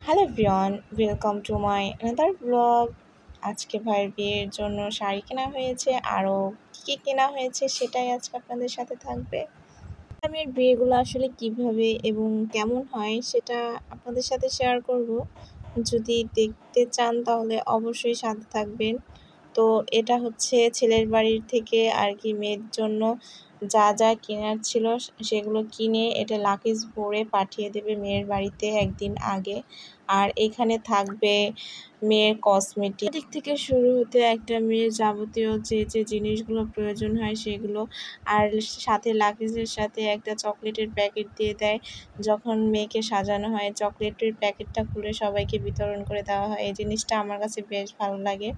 Hello everyone, welcome to my another blog. আজকে ভাইয়ের বিয়ের জন্য শাড়ি কেনা হয়েছে, আরও কী কেনা হয়েছে সেটাই আজকে আপনাদের সাথে থাকবে। আমি বিয়েগুলো আসলে কিভাবে এবং কেমন হয় সেটা আপনাদের সাথে শেয়ার করব। যদি দেখতে চান তাহলে অবশ্যই সাথে থাকবেন। তো এটা হচ্ছে ছেলের বাড়ির থেকে আর কি মেয়ের জন্য যা যা কেনার ছিল সেগুলো কিনে এটা লাকিজ ভরে পাঠিয়ে দেবে মেয়ের বাড়িতে একদিন আগে। আর এখানে থাকবে মেয়ের কসমেটিক দিক থেকে শুরু হতে একটা মেয়ের যাবতীয় যে জিনিসগুলো প্রয়োজন হয় সেগুলো, আর সাথে লাগেজের সাথে একটা চকলেটের প্যাকেট দিয়ে দেয়। যখন মেয়েকে সাজানো হয় চকলেটের প্যাকেটটা খুলে সবাইকে বিতরণ করে দেওয়া হয়, এই জিনিসটা আমার কাছে বেশ ভালো লাগে।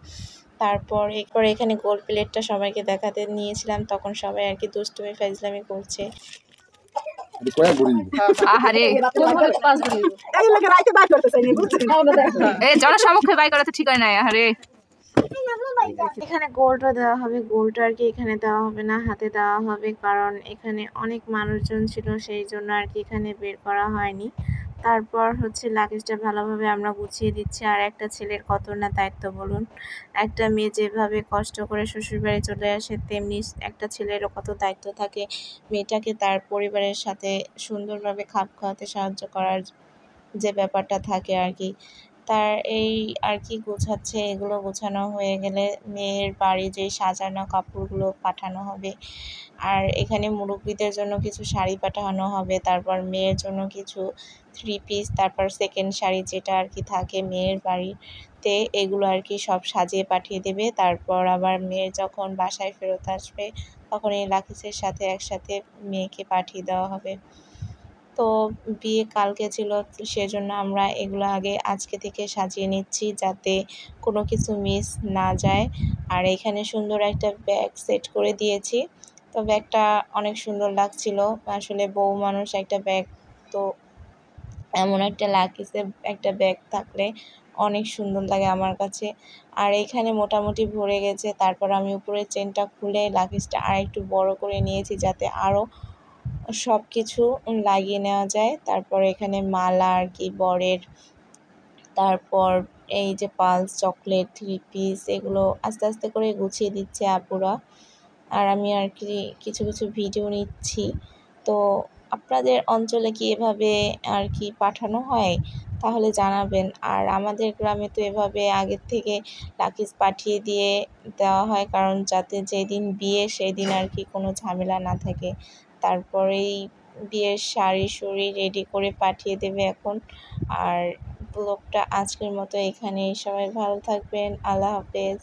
তারপর এখানে গোল্ড প্লেটটা সবাইকে দেখাতে নিয়েছিলাম, তখন সবাই আর কি দুষ্টুমি ফাজলামি করছে। আহারে জনসমক্ষে বাই করা তো ঠিক হয় না। আহারে এখানে গোলটা দেওয়া হবে, গোলটা আর কি এখানে দেওয়া হবে না, হাতে দেওয়া হবে, কারণ এখানে অনেক মানুষজন ছিল সেই জন্য আর কি এখানে বের করা হয়নি। তারপর হচ্ছে লাগেজটা ভালোভাবে আমরা গুছিয়ে দিচ্ছি। আর একটা ছেলের কত না দায়িত্ব বলুন, একটা মেয়ে যেভাবে কষ্ট করে শ্বশুরবাড়ি চলে আসে তেমনি একটা ছেলেরও কত দায়িত্ব থাকে মেয়েটাকে তার পরিবারের সাথে সুন্দরভাবে খাপ খাওয়াতে সাহায্য করার যে ব্যাপারটা থাকে আর কি। তার এই আর কি গোছাচ্ছে, এগুলো গোছানো হয়ে গেলে মেয়ের বাড়ি যেই সাজানো কাপড়গুলো পাঠানো হবে। আর এখানে মুরব্বিদের জন্য কিছু শাড়ি পাঠানো হবে, তারপর মেয়ের জন্য কিছু 3 পিস, তারপর সেকেন্ড শাড়ি যেটা আর কি থাকে মেয়ের বাড়িতে, এগুলো আর কি সব সাজিয়ে পাঠিয়ে দেবে। তারপর আবার মেয়ের যখন বাসায় ফেরত আসবে তখন এই লাকিজের সাথে একসাথে মেয়েকে পাঠিয়ে দেওয়া হবে। তো বিয়ে কালকে ছিল, সেজন্য আমরা এগুলো আজকে থেকে সাজিয়ে নিচ্ছি যাতে কোনো কিছু মিস না যায়। আর এখানে সুন্দর একটা ব্যাগ সেট করে দিয়েছি, তো ব্যাগটা অনেক সুন্দর লাগছিল। আসলে বউ মানুষ একটা ব্যাগ, তো এমন একটা লাকিজে একটা ব্যাগ থাকলে অনেক সুন্দর লাগে আমার কাছে। আর এখানে মোটামুটি ভরে গেছে। তারপর আমি উপরের চেনটা খুলে লাগেজটা আরেকটু বড় করে নিয়েছি যাতে আরও সব কিছু লাগিয়ে নেওয়া যায়। তারপর এখানে মালা আর কি বরের, তারপর এই যে পালস, চকলেট, 3 পিস, এগুলো আস্তে আস্তে করে গুছিয়ে দিচ্ছে আপুরা। আর আমি আর কি কিছু কিছু ভিডিও নিচ্ছি। তো আপনাদের অঞ্চলে কি এভাবে আর কি পাঠানো হয় তাহলে জানাবেন। আর আমাদের গ্রামে তো এভাবে আগের থেকে লাকিজ পাঠিয়ে দিয়ে দেওয়া হয়, কারণ যাতে যেদিন বিয়ে সেই দিন আর কি কোনো ঝামেলা না থাকে। তারপরেই বিয়ের শাড়ি শুড়ি রেডি করে পাঠিয়ে দেবে এখন। আর ব্লগটা আজকের মতো এখানেই, সবাই ভালো থাকবেন, আল্লাহ হাফেজ।